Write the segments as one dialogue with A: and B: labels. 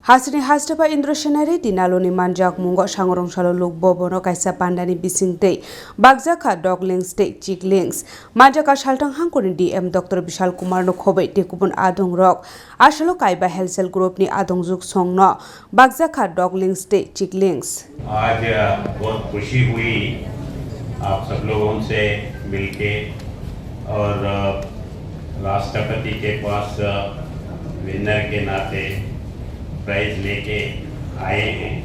A: Hasini hastapa Indro Shenari dinaloni manjak mungo shangrong shalo luk bobono kaisa pandani bisingte bagzaka doglings te chiklings manjaka shaltang hangkoni DM Dr. Bishal Kumar no khobai tekubun adong rok ashalo kaiba Healthcell Group ni adong juk songno bagzaka doglings te chiklings
B: आज बहुत खुशी हुई आप सब लोगों से मिलके और राष्ट्रपति के पास विनर के नाते प्राइज लेके आए हैं।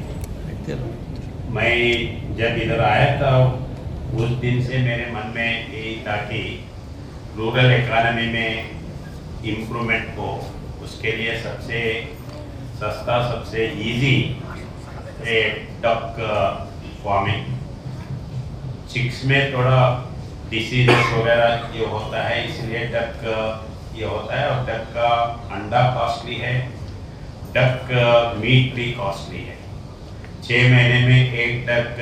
B: मैं जब इधर आया था उस दिन से मेरे मन में यही था कि रूरल इकोनॉमी में इम्प्रूवमेंट हो, उसके लिए सबसे सस्ता सबसे इजी डक फार्मिंग। चिक्स में थोड़ा डिसीजेस वगैरह ये होता है, इसलिए डक ये होता है और डक का अंडा कॉस्टली है, डक मीट भी कॉस्टली है। 6 महीने में एक डक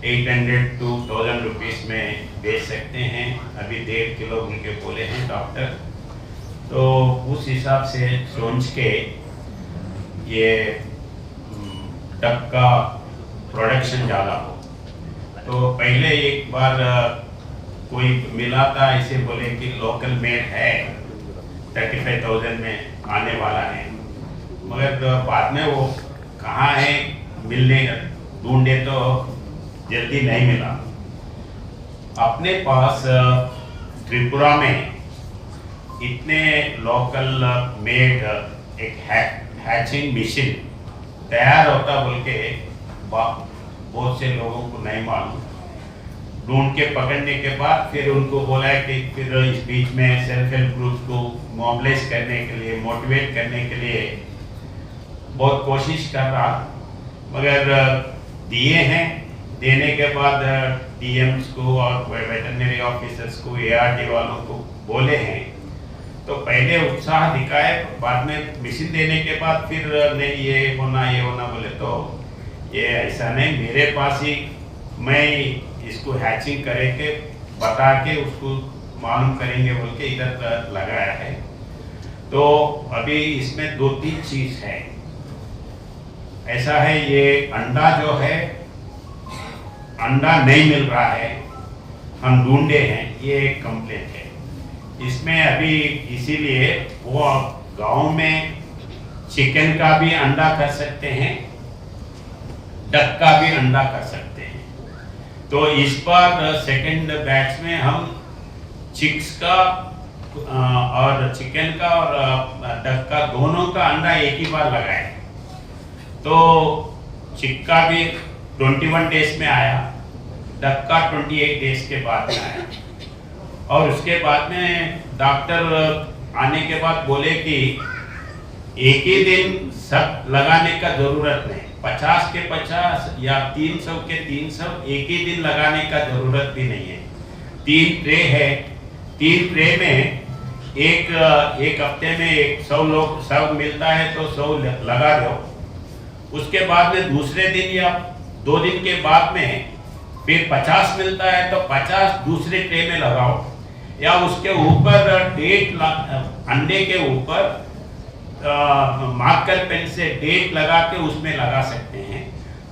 B: 800 to 1000 रुपीस में बेच सकते हैं। अभी 1.5 किलो उनके बोले हैं डॉक्टर, तो उस हिसाब से सोच के ये डक का प्रोडक्शन ज़्यादा हो। तो पहले एक बार कोई मिला था, ऐसे बोले कि लोकल मेड है 35,000 में आने वाला है, मगर बाद में वो कहाँ है मिलने ढूंढे तो जल्दी नहीं मिला। अपने पास त्रिपुरा में इतने लोकल मेड एक हैचिंग मशीन तैयार होता बोल के बहुत से लोगों को नहीं मालूम। ढूंढ के पकड़ने के बाद फिर उनको बोला कि फिर इस बीच में सेल्फ हेल्प ग्रुप को मोबिलाइज करने के लिए, मोटिवेट करने के लिए बहुत कोशिश कर रहा, मगर दिए हैं। देने के बाद डीएम्स को और वेटरनरी ऑफिसर्स को, एआरडी वालों को बोले हैं, तो पहले उत्साह दिखाए, बाद में मशीन देने के बाद फिर नहीं ये होना बोले तो ये ऐसा नहीं। मेरे पास ही मैं इसको हैचिंग करके बता के उसको मालूम करेंगे बोल के इधर लगाया है। तो अभी इसमें 2-3 चीज है। ऐसा है, ये अंडा जो है, अंडा नहीं मिल रहा है, हम ढूंढे हैं, ये एक कंप्लेंट है इसमें अभी। इसीलिए वो गांव में चिकन का भी अंडा कर सकते हैं, डक का भी अंडा कर सकते हैं। तो इस बार सेकंड बैच में हम चिक्स का और चिकन का और डक का दोनों का अंडा एक ही बार लगाए। तो चिक का भी 21 डेज में आया, डक का 28 डेज के बाद में आया। और उसके बाद में डॉक्टर आने के बाद बोले कि एक ही दिन सब लगाने का जरूरत नहीं, 50 के 50 या 300 के 300 एक ही दिन लगाने का जरूरत भी नहीं है। 3 ट्रे है, 3 ट्रे में एक हफ्ते में 100 लोग सब मिलता है तो 100 लगा दो। उसके बाद में दूसरे दिन या 2 दिन के बाद में फिर 50 मिलता है तो 50 दूसरे ट्रे में लगाओ, या उसके ऊपर डेट अंडे के ऊपर मार्कर पेन से डेट लगा के उसमें लगा सकते हैं।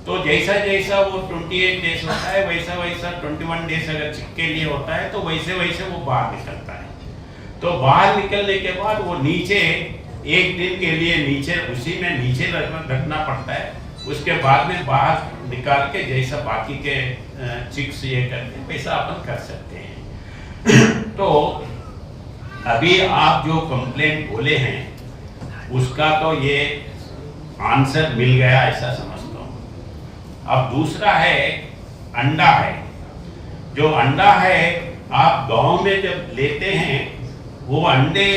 B: तो जैसा जैसा वो 28 डेज होता है वैसा वैसा 21 डेज अगर चिक के लिए होता है तो वैसे वैसे वो बाहर निकलता है। तो बाहर निकलने के बाद वो नीचे एक दिन के लिए नीचे उसी में नीचे रखना पड़ता है। उसके बाद में बाहर निकाल के जैसा बाकी के चिक्स ये करते वैसा अपन कर सकते हैं। तो अभी आप जो कंप्लेंट बोले हैं उसका तो ये आंसर मिल गया ऐसा समझता हूँ। अब दूसरा है अंडा है। जो अंडा है आप गांव में जब लेते हैं, वो अंडे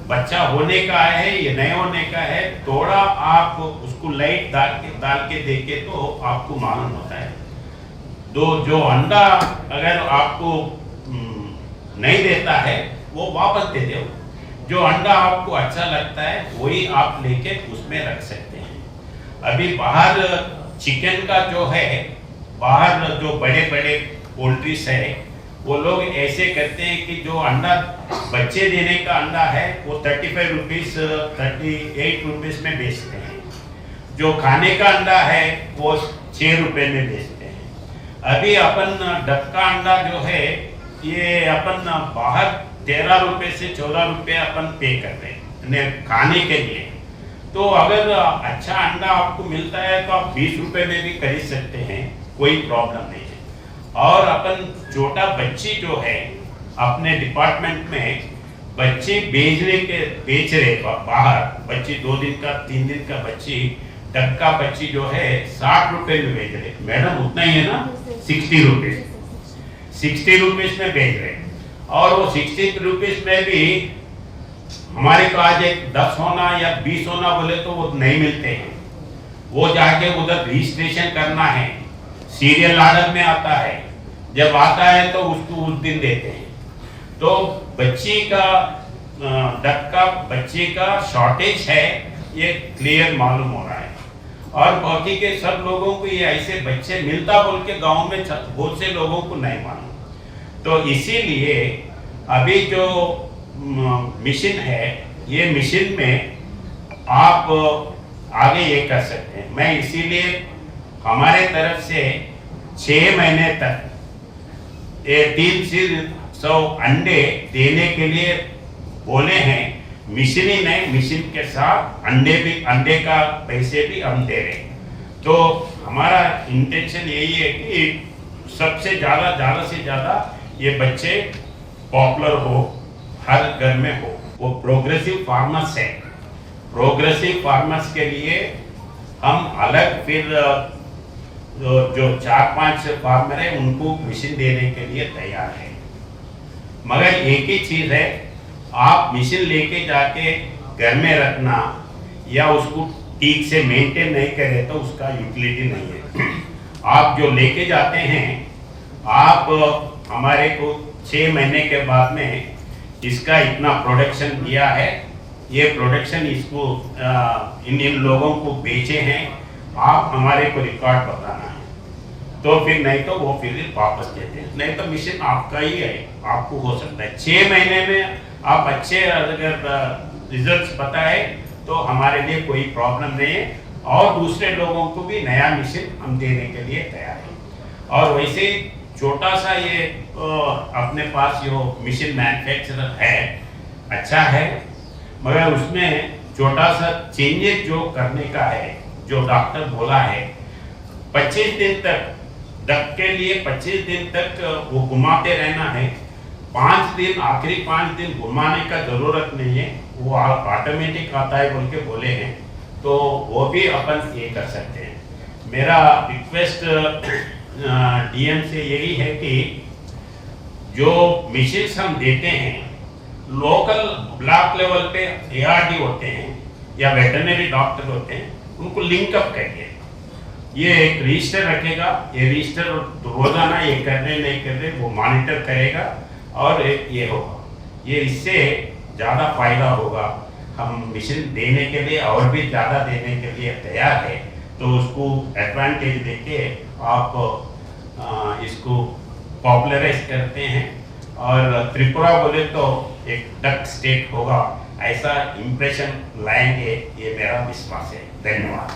B: बच्चा होने का है या नहीं होने का है, थोड़ा आप उसको लाइट डाल के देखे तो आपको मालूम होता है। जो अंडा अगर आपको नहीं देता है वो वापस दे दो। जो अंडा आपको अच्छा लगता है वही आप लेके उसमें रख सकते हैं। अभी बाहर चिकन का जो है, बाहर जो बड़े बड़े पोल्ट्रीज है वो लोग ऐसे करते हैं कि जो अंडा बच्चे देने का अंडा है वो 35 रुपीज़ 38 रुपीज़ में बेचते हैं, जो खाने का अंडा है वो 6 रुपए में बेचते हैं। अभी अपन डक का अंडा जो है ये अपन बाहर 13 रुपए से 14 रुपए अपन पे कर रहे हैं खाने के लिए। तो अगर अच्छा अंडा आपको मिलता है तो आप 20 रुपए में भी खरीद सकते हैं, कोई प्रॉब्लम नहीं है। और अपन छोटा बच्ची जो है अपने डिपार्टमेंट में बच्चे बेच रहे बाहर, बच्ची 2 दिन का 3 दिन का बच्ची डक्का बच्ची जो है 60 रुपए में बेच रहे। मैडम उतना ही है ना, 60 रुपीज 60 रुपीज में बेच रहे। और वो 60 रुपीज में भी हमारे को आज एक 10 होना या 20 होना बोले तो वो नहीं मिलते हैं, वो जाके उधर रजिस्ट्रेशन करना है, सीरियल ऑर्डर में आता है, जब आता है तो उसको उस दिन देते हैं। तो बच्ची का डक्का बच्ची का शॉर्टेज है ये क्लियर मालूम हो रहा है। और बाकी के सब लोगों को ये ऐसे बच्चे मिलता बोल के गांव में बहुत से लोगों को नहीं मालूम। तो इसीलिए अभी जो मिशन है ये मिशन में आप आगे ये कर सकते हैं। मैं इसीलिए हमारे तरफ से 6 महीने तक ये 300 अंडे देने के लिए बोले हैं। मिशन ही नहीं, मिशन के साथ अंडे का पैसे भी हम दे रहे हैं। तो हमारा इंटेंशन यही है कि सबसे ज़्यादा से ज़्यादा ये बच्चे पॉपुलर हो, हर घर में हो। वो प्रोग्रेसिव फार्मर्स है, प्रोग्रेसिव फार्मर्स के लिए हम अलग फिर जो 4-5 फार्मर है उनको मिशन देने के लिए तैयार है। मगर एक ही चीज़ है, आप मिशन लेके जाके घर में रखना या उसको ठीक से मेंटेन नहीं करे तो उसका यूटिलिटी नहीं है। आप जो लेके जाते हैं, आप हमारे को 6 महीने के बाद में इसका इतना प्रोडक्शन दिया है, ये प्रोडक्शन इसको इन लोगों को बेचे हैं, आप हमारे को रिकॉर्ड बताना है। तो फिर नहीं तो वो फिर वापस देते हैं, नहीं तो मिशन आपका ही है, आपको हो सकता है 6 महीने में आप अच्छे अगर रिजल्ट्स बताए तो हमारे लिए कोई प्रॉब्लम नहीं है। और दूसरे लोगों को भी नया मिशन हम देने के लिए तैयार हैं। और वैसे छोटा सा ये अपने पास जो मिशन मैन्युफैक्चरर है अच्छा है, मगर उसमें छोटा सा चेंजेस जो करने का है, जो डॉक्टर बोला है 25 दिन तक डक के लिए 25 दिन तक वो घुमाते रहना है। 5 दिन आखिरी 5 दिन घुमाने का जरूरत नहीं है, वो ऑटोमेटिक आता है बोल के बोले हैं, तो वो भी अपन ये कर सकते हैं। मेरा रिक्वेस्ट डीएम से यही है कि जो मिशंस हम देते हैं लोकल ब्लॉक लेवल पे एआरडी होते हैं या वेटरनरी डॉक्टर होते हैं, उनको लिंकअप करिए। ये एक रजिस्टर रखेगा, ये रजिस्टर रोजाना ये कर रहे नहीं कर रहे वो मॉनिटर करेगा और ये होगा, ये इससे ज़्यादा फायदा होगा। हम मिशन देने के लिए और भी ज़्यादा देने के लिए तैयार है, तो उसको एडवांटेज देके आप इसको पॉपुलराइज करते हैं। और त्रिपुरा बोले तो एक डक स्टेट होगा, ऐसा इम्प्रेशन लाएंगे, ये मेरा विश्वास है। धन्यवाद।